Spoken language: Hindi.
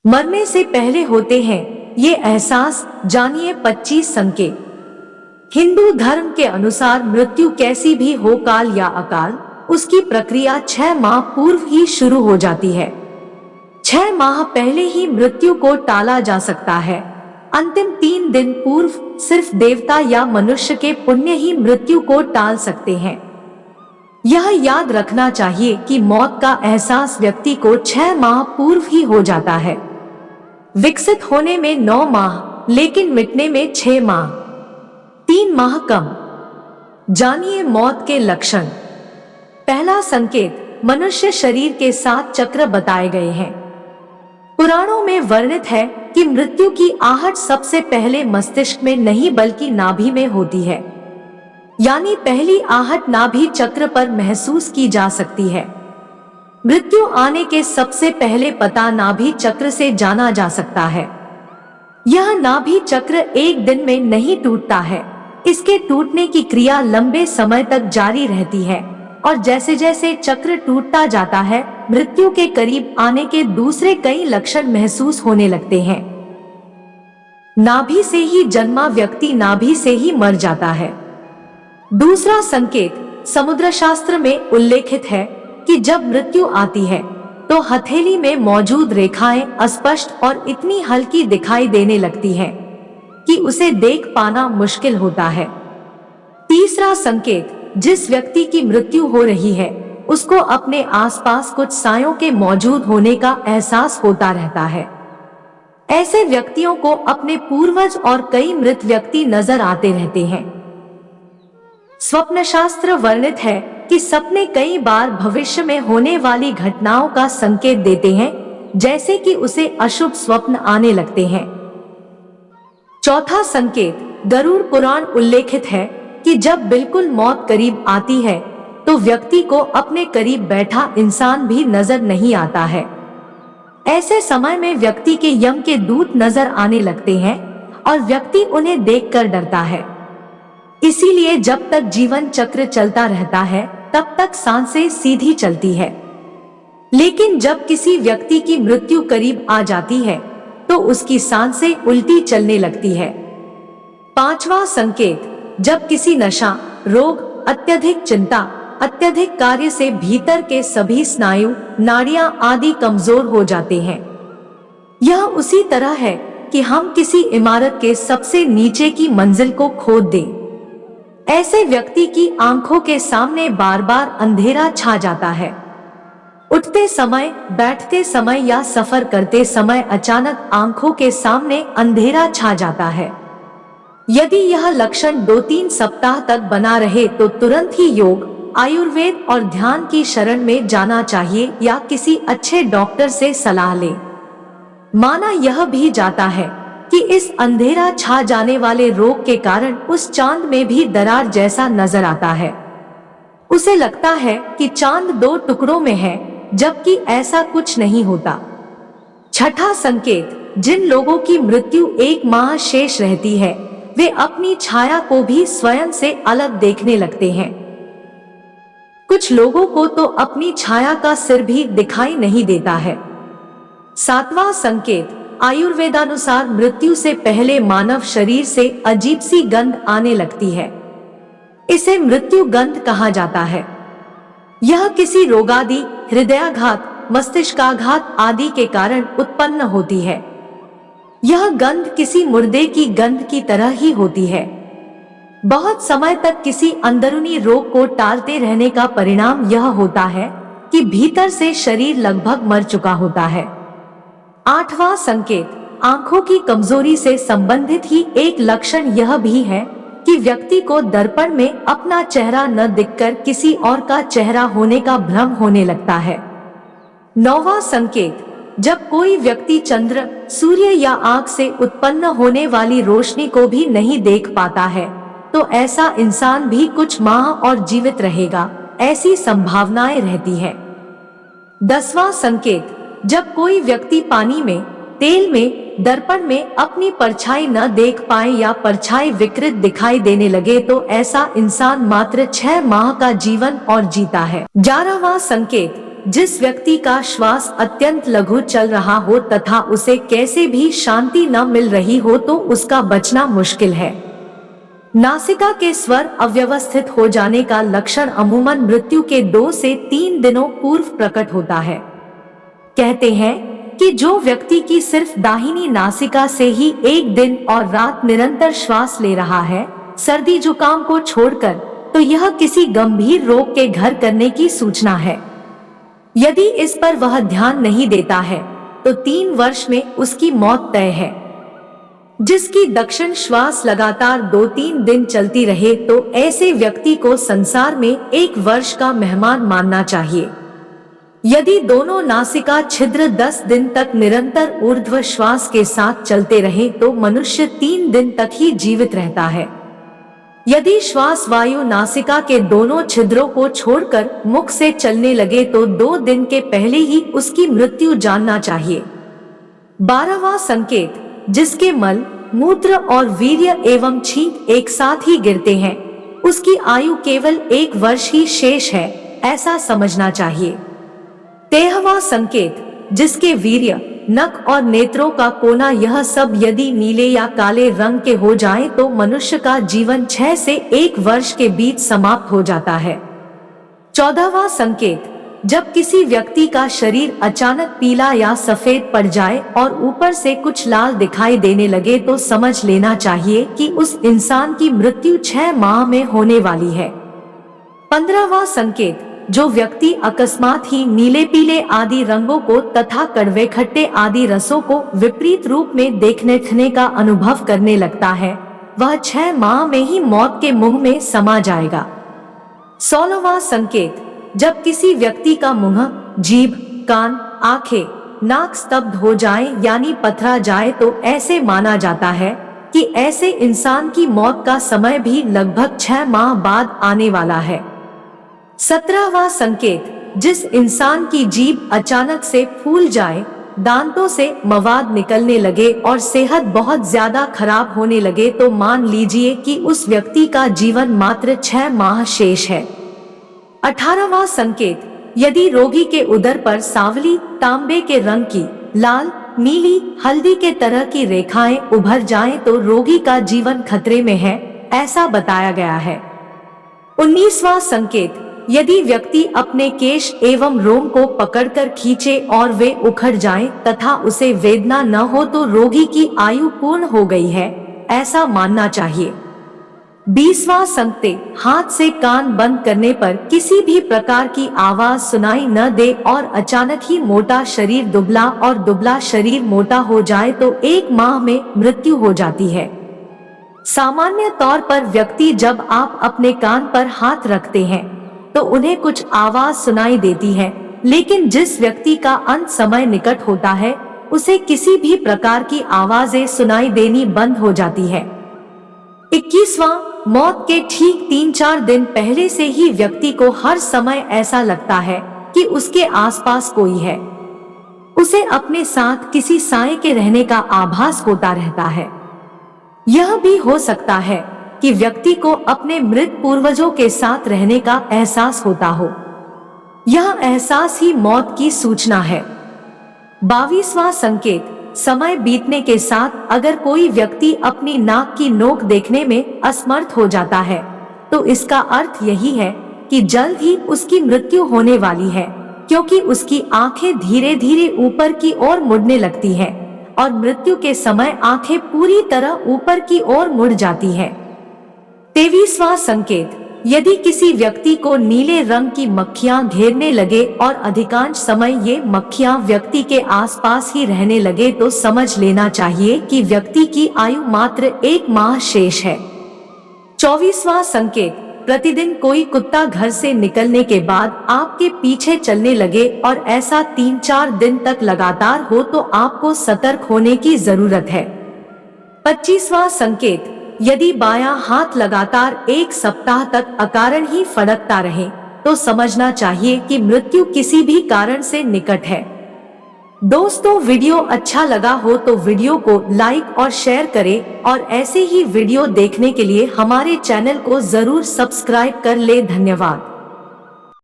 मरने से पहले होते हैं ये एहसास, जानिए 25 संकेत। हिंदू धर्म के अनुसार मृत्यु कैसी भी हो, काल या अकाल, उसकी प्रक्रिया 6 माह पूर्व ही शुरू हो जाती है। 6 माह पहले ही मृत्यु को टाला जा सकता है। अंतिम 3 दिन पूर्व सिर्फ देवता या मनुष्य के पुण्य ही मृत्यु को टाल सकते हैं। यह याद रखना चाहिए कि मौत का एहसास व्यक्ति को 6 माह पूर्व ही हो जाता है। विकसित होने में 9 माह, लेकिन मिटने में 6 माह, 3 माह कम। जानिए मौत के लक्षण। पहला संकेत, मनुष्य शरीर के 7 चक्र बताए गए हैं। पुराणों में वर्णित है कि मृत्यु की आहट सबसे पहले मस्तिष्क में नहीं बल्कि नाभि में होती है। यानी पहली आहट नाभि चक्र पर महसूस की जा सकती है। मृत्यु आने के सबसे पहले पता नाभि चक्र से जाना जा सकता है। यह नाभि चक्र एक दिन में नहीं टूटता है। इसके टूटने की क्रिया लंबे समय तक जारी रहती है और जैसे जैसे चक्र टूटता जाता है, मृत्यु के करीब आने के दूसरे कई लक्षण महसूस होने लगते हैं। नाभि से ही जन्मा व्यक्ति नाभि से ही मर जाता है। दूसरा संकेत, समुद्र शास्त्र में उल्लेखित है कि जब मृत्यु आती है तो हथेली में मौजूद रेखाएं अस्पष्ट और इतनी हल्की दिखाई देने लगती हैं कि उसे देख पाना मुश्किल होता है। तीसरा संकेत, जिस व्यक्ति की मृत्यु हो रही है उसको अपने आसपास कुछ सायों के मौजूद होने का एहसास होता रहता है। ऐसे व्यक्तियों को अपने पूर्वज और कई मृत व्यक्ति नजर आते रहते हैं। स्वप्न शास्त्र वर्णित है कि सपने कई बार भविष्य में होने वाली घटनाओं का संकेत देते हैं, जैसे कि उसे अशुभ स्वप्न आने लगते हैं। चौथा संकेत, गरुड़ पुराण उल्लेखित है कि जब बिल्कुल मौत करीब आती है तो व्यक्ति को अपने करीब बैठा इंसान भी नजर नहीं आता है। ऐसे समय में व्यक्ति के यम के दूत नजर आने लगते हैं और व्यक्ति उन्हें देखकर डरता है। इसीलिए जब तक जीवन चक्र चलता रहता है तब तक सांसें सीधी चलती है, लेकिन जब किसी व्यक्ति की मृत्यु करीब आ जाती है तो उसकी सांसें उल्टी चलने लगती है। पांचवा संकेत, जब किसी नशा, रोग, अत्यधिक चिंता, अत्यधिक कार्य से भीतर के सभी स्नायु, नाड़ियां आदि कमजोर हो जाते हैं। यह उसी तरह है कि हम किसी इमारत के सबसे नीचे की मंजिल को खोद दें। ऐसे व्यक्ति की आंखों के सामने बार बार अंधेरा छा जाता है। उठते समय, बैठते समय या सफर करते समय अचानक आंखों के सामने अंधेरा छा जाता है। यदि यह लक्षण 2-3 सप्ताह तक बना रहे तो तुरंत ही योग, आयुर्वेद और ध्यान की शरण में जाना चाहिए या किसी अच्छे डॉक्टर से सलाह ले। माना यह भी जाता है कि इस अंधेरा छा जाने वाले रोग के कारण उस चांद में भी दरार जैसा नजर आता है। उसे लगता है कि चांद 2 टुकड़ों में है, जबकि ऐसा कुछ नहीं होता। छठा संकेत, जिन लोगों की मृत्यु 1 माह शेष रहती है वे अपनी छाया को भी स्वयं से अलग देखने लगते हैं। कुछ लोगों को तो अपनी छाया का सिर भी दिखाई नहीं देता है। 7वां संकेत, आयुर्वेदानुसार मृत्यु से पहले मानव शरीर से अजीब सी गंध आने लगती है। इसे मृत्यु गंध कहा जाता है। यह किसी रोगादि, हृदयाघात, मस्तिष्काघात आदि के कारण उत्पन्न होती है। यह गंध किसी मुर्दे की गंध की तरह ही होती है। बहुत समय तक किसी अंदरूनी रोग को टालते रहने का परिणाम यह होता है कि भीतर से शरीर लगभग मर चुका होता है। 8वां संकेत, आंखों की कमजोरी से संबंधित ही एक लक्षण यह भी है कि व्यक्ति को दर्पण में अपना चेहरा न दिखकर किसी और का चेहरा होने का भ्रम होने लगता है। 9वां संकेत, जब कोई व्यक्ति चंद्र, सूर्य या आग से उत्पन्न होने वाली रोशनी को भी नहीं देख पाता है तो ऐसा इंसान भी कुछ माह और जीवित रहेगा, ऐसी संभावनाएं रहती है। 10वां संकेत, जब कोई व्यक्ति पानी में, तेल में, दर्पण में अपनी परछाई न देख पाए या परछाई विकृत दिखाई देने लगे तो ऐसा इंसान मात्र 6 माह का जीवन और जीता है। 11वां संकेत, जिस व्यक्ति का श्वास अत्यंत लघु चल रहा हो तथा उसे कैसे भी शांति न मिल रही हो तो उसका बचना मुश्किल है। नासिका के स्वर अव्यवस्थित हो जाने का लक्षण अमूमन मृत्यु के 2 से 3 दिनों पूर्व प्रकट होता है। कहते हैं कि जो व्यक्ति की सिर्फ दाहिनी नासिका से ही 1 दिन और रात निरंतर श्वास ले रहा है, सर्दी जुकाम को छोड़कर, तो यह किसी गंभीर रोग के घर करने की सूचना है। यदि इस पर वह ध्यान नहीं देता है तो 3 वर्ष में उसकी मौत तय है। जिसकी दक्षिण श्वास लगातार 2-3 दिन चलती रहे तो ऐसे व्यक्ति को संसार में 1 वर्ष का मेहमान मानना चाहिए। यदि दोनों नासिका छिद्र 10 दिन तक निरंतर ऊर्ध्व श्वास के साथ चलते रहे तो मनुष्य 3 दिन तक ही जीवित रहता है। यदि श्वास वायु नासिका के दोनों छिद्रों को छोड़कर मुख से चलने लगे तो 2 दिन के पहले ही उसकी मृत्यु जानना चाहिए। 12वां संकेत, जिसके मल, मूत्र और वीर्य एवं छींक एक साथ ही गिरते हैं, उसकी आयु केवल 1 वर्ष ही शेष है, ऐसा समझना चाहिए। 13वां संकेत, जिसके वीर्य, नख और नेत्रों का कोना यह सब यदि नीले या काले रंग के हो जाएं तो मनुष्य का जीवन 6 से 1 वर्ष के बीच समाप्त हो जाता है। 14वां संकेत, जब किसी व्यक्ति का शरीर अचानक पीला या सफेद पड़ जाए और ऊपर से कुछ लाल दिखाई देने लगे तो समझ लेना चाहिए कि उस इंसान की मृत्यु 6 माह में होने वाली है। 15वां संकेत, जो व्यक्ति अकस्मात ही नीले पीले आदि रंगों को तथा कड़वे खट्टे आदि रसों को विपरीत रूप में देखने का अनुभव करने लगता है, वह 6 माह में ही मौत के मुंह में समा जाएगा। 16वां संकेत, जब किसी व्यक्ति का मुंह, जीभ, कान, आंखें, नाक स्तब्ध हो जाए यानी पथरा जाए तो ऐसे माना जाता है कि ऐसे इंसान की मौत का समय भी लगभग 6 माह बाद आने वाला है। 17वां संकेत, जिस इंसान की जीभ अचानक से फूल जाए, दांतों से मवाद निकलने लगे और सेहत बहुत ज्यादा खराब होने लगे तो मान लीजिए कि उस व्यक्ति का जीवन मात्र 6 माह शेष है। 18वां संकेत, यदि रोगी के उदर पर सांवली तांबे के रंग की, लाल, नीली, हल्दी के तरह की रेखाएं उभर जाएं तो रोगी का जीवन खतरे में है, ऐसा बताया गया है। 19वां संकेत, यदि व्यक्ति अपने केश एवं रोम को पकड़कर खींचे और वे उखड़ जाएं तथा उसे वेदना न हो तो रोगी की आयु पूर्ण हो गई है, ऐसा मानना चाहिए। 20वां संकेत, हाथ से कान बंद करने पर किसी भी प्रकार की आवाज सुनाई न दे और अचानक ही मोटा शरीर दुबला और दुबला शरीर मोटा हो जाए तो 1 माह में मृत्यु हो जाती है। सामान्य तौर पर व्यक्ति जब आप अपने कान पर हाथ रखते हैं तो उन्हें कुछ आवाज सुनाई देती है, लेकिन जिस व्यक्ति का अंत समय निकट होता है उसे किसी भी प्रकार की आवाजें सुनाई देनी बंद हो जाती है। 21वां, मौत के ठीक 3-4 दिन पहले से ही व्यक्ति को हर समय ऐसा लगता है कि उसके आसपास कोई है। उसे अपने साथ किसी साए के रहने का आभास होता रहता है। यह भी हो सकता है कि व्यक्ति को अपने मृत पूर्वजों के साथ रहने का एहसास होता हो। यह एहसास ही मौत की सूचना है। 22वां संकेत, समय बीतने के साथ अगर कोई व्यक्ति अपनी नाक की नोक देखने में असमर्थ हो जाता है तो इसका अर्थ यही है कि जल्द ही उसकी मृत्यु होने वाली है, क्योंकि उसकी आंखें धीरे धीरे ऊपर की ओर मुड़ने लगती हैं और मृत्यु के समय आंखें पूरी तरह ऊपर की ओर मुड़ जाती हैं। 23वां संकेत, यदि किसी व्यक्ति को नीले रंग की मक्खियां घेरने लगे और अधिकांश समय ये मक्खियां व्यक्ति के आसपास ही रहने लगे तो समझ लेना चाहिए कि व्यक्ति की आयु मात्र 1 माह शेष है। 24वां संकेत, प्रतिदिन कोई कुत्ता घर से निकलने के बाद आपके पीछे चलने लगे और ऐसा 3-4 दिन तक लगातार हो तो आपको सतर्क होने की जरूरत है। 25वां संकेत, यदि बायां हाथ लगातार 1 सप्ताह तक अकारण ही फड़कता रहे तो समझना चाहिए कि मृत्यु किसी भी कारण से निकट है। दोस्तों, वीडियो अच्छा लगा हो तो वीडियो को लाइक और शेयर करें और ऐसे ही वीडियो देखने के लिए हमारे चैनल को जरूर सब्सक्राइब कर ले। धन्यवाद।